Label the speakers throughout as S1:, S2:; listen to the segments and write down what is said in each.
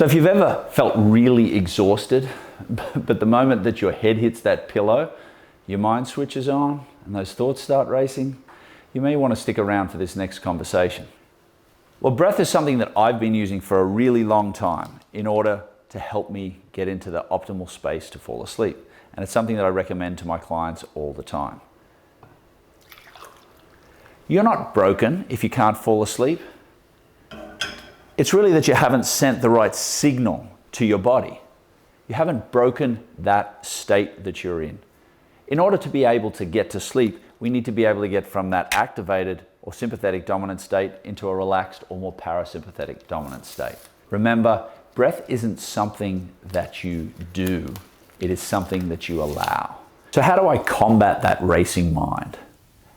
S1: So if you've ever felt really exhausted, but the moment that your head hits that pillow, your mind switches on and those thoughts start racing, you may want to stick around for this next conversation. Well, breath is something that I've been using for a really long time in order to help me get into the optimal space to fall asleep. And it's something that I recommend to my clients all the time. You're not broken if you can't fall asleep. It's really that you haven't sent the right signal to your body. You haven't broken that state that you're in. In order to be able to get to sleep, we need to be able to get from that activated or sympathetic dominant state into a relaxed or more parasympathetic dominant state. Remember, breath isn't something that you do, it is something that you allow. So how do I combat that racing mind?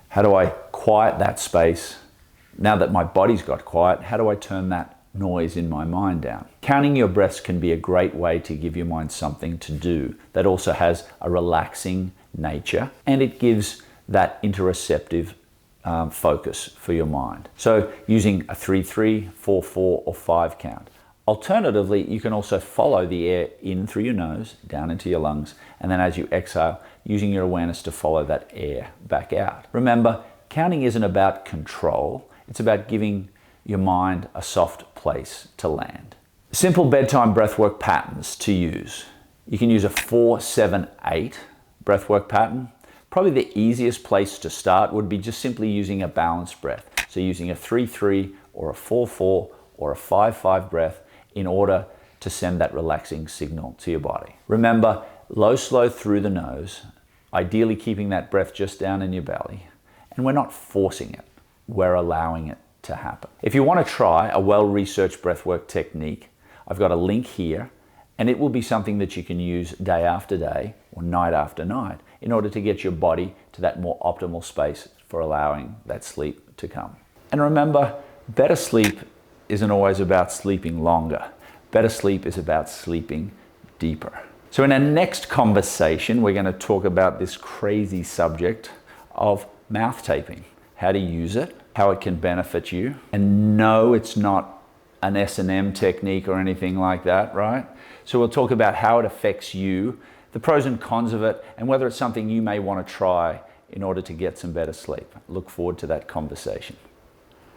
S1: How do I quiet that space? Now that my body's got quiet, how do I turn that noise in my mind down? Counting your breaths can be a great way to give your mind something to do that also has a relaxing nature, and it gives that interoceptive focus for your mind. So using a 3-3, 4-4, or 5 count. Alternatively, you can also follow the air in through your nose, down into your lungs, and then as you exhale, using your awareness to follow that air back out. Remember, counting isn't about control, it's about giving your mind a soft place to land. Simple bedtime breathwork patterns to use. You can use a 4-7-8 breathwork pattern. Probably the easiest place to start would be just simply using a balanced breath. So using a 3-3 or a 4-4 or a 5-5 breath in order to send that relaxing signal to your body. Remember, low, slow through the nose, ideally keeping that breath just down in your belly. And we're not forcing it, we're allowing it to happen. If you want to try a well-researched breathwork technique, I've got a link here, and it will be something that you can use day after day or night after night in order to get your body to that more optimal space for allowing that sleep to come. And remember, better sleep isn't always about sleeping longer. Better sleep is about sleeping deeper. So in our next conversation, we're going to talk about this crazy subject of mouth taping, how to use it, how it can benefit you. And no, it's not an S&M technique or anything like that, right? So we'll talk about how it affects you, the pros and cons of it, and whether it's something you may want to try in order to get some better sleep. Look forward to that conversation.